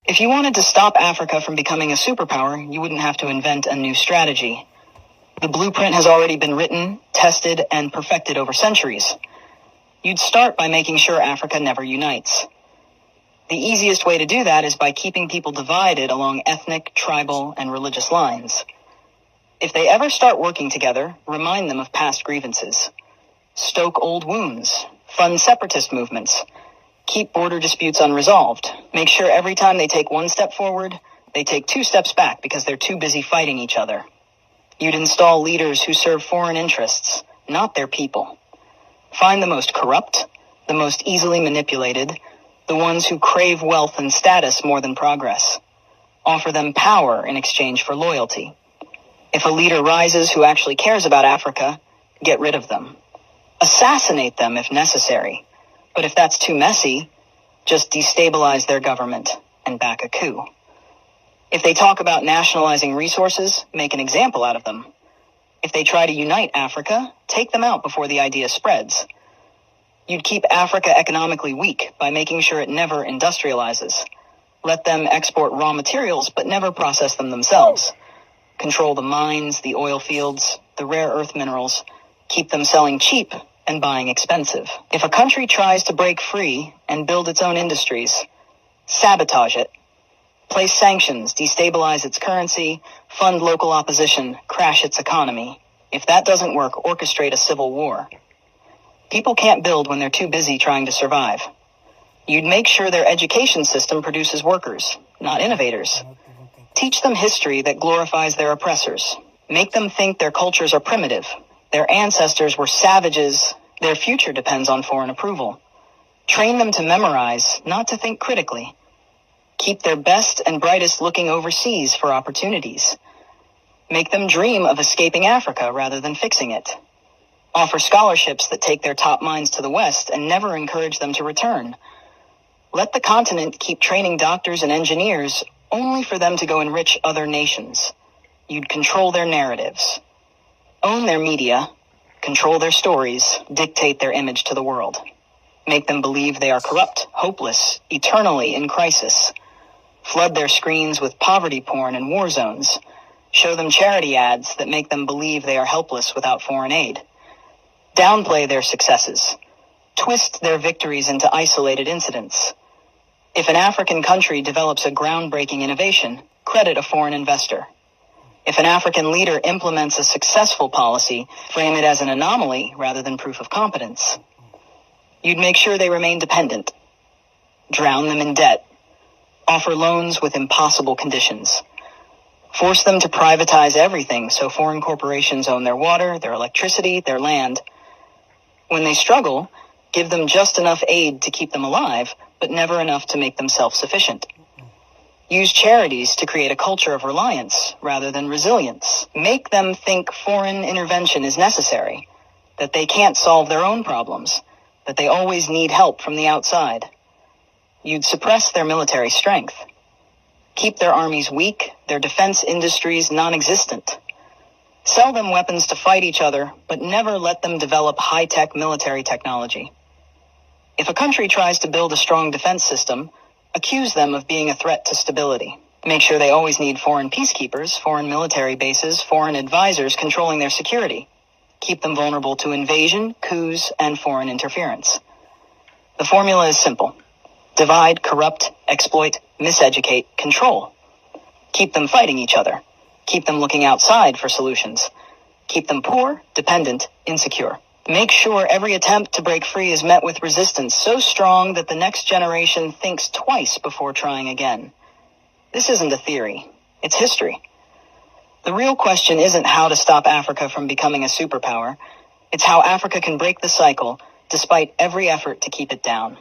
If you wanted to stop Africa from becoming a superpower, you wouldn't have to invent a new strategy. The blueprint has already been written, tested, and perfected over centuries. You'd start by making sure Africa never unites. The easiest way to do that is by keeping people divided along ethnic, tribal, and religious lines. If they ever start working together, remind them of past grievances. Stoke old wounds. Fund separatist movements. Keep border disputes unresolved. Make sure every time they take one step forward, they take 2 steps back because they're too busy fighting each other. You'd install leaders who serve foreign interests, not their people. Find the most corrupt, the most easily manipulated, the ones who crave wealth and status more than progress. Offer them power in exchange for loyalty. If a leader rises who actually cares about Africa, get rid of them. Assassinate them if necessary. But if that's too messy, just destabilize their government and back a coup. If they talk about nationalizing resources, make an example out of them. If they try to unite Africa, take them out before the idea spreads. You'd keep Africa economically weak by making sure it never industrializes. Let them export raw materials, but never process them themselves. Control the mines, the oil fields, the rare earth minerals. Keep them selling cheap and buying expensive. If a country tries to break free and build its own industries, sabotage it. Place sanctions, destabilize its currency, fund local opposition, crash its economy. If that doesn't work, orchestrate a civil war. People can't build when they're too busy trying to survive. You'd make sure their education system produces workers, not innovators. Teach them history that glorifies their oppressors. Make them think their cultures are primitive. Their ancestors were savages. Their future depends on foreign approval. Train them to memorize, not to think critically. Keep their best and brightest looking overseas for opportunities. Make them dream of escaping Africa rather than fixing it. Offer scholarships that take their top minds to the West and never encourage them to return. Let the continent keep training doctors and engineers only for them to go enrich other nations. You'd control their narratives. Own their media, control their stories, dictate their image to the world. Make them believe they are corrupt, hopeless, eternally in crisis. Flood their screens with poverty porn and war zones. Show them charity ads that make them believe they are helpless without foreign aid. Downplay their successes. Twist their victories into isolated incidents. If an African country develops a groundbreaking innovation, credit a foreign investor. If an African leader implements a successful policy, frame it as an anomaly rather than proof of competence. You'd make sure they remain dependent. Drown them in debt. Offer loans with impossible conditions. Force them to privatize everything so foreign corporations own their water, their electricity, their land. When they struggle, give them just enough aid to keep them alive, but never enough to make them self-sufficient. Use charities to create a culture of reliance rather than resilience. Make them think foreign intervention is necessary, that they can't solve their own problems, that they always need help from the outside. You'd suppress their military strength. Keep their armies weak, their defense industries non-existent. Sell them weapons to fight each other, but never let them develop high-tech military technology. If a country tries to build a strong defense system, accuse them of being a threat to stability. Make sure they always need foreign peacekeepers, foreign military bases, foreign advisors controlling their security. Keep them vulnerable to invasion, coups, and foreign interference. The formula is simple. Divide, corrupt, exploit, miseducate, control. Keep them fighting each other. Keep them looking outside for solutions. Keep them poor, dependent, insecure. Make sure every attempt to break free is met with resistance so strong that the next generation thinks twice before trying again. This isn't a theory. It's history. The real question isn't how to stop Africa from becoming a superpower. It's how Africa can break the cycle despite every effort to keep it down.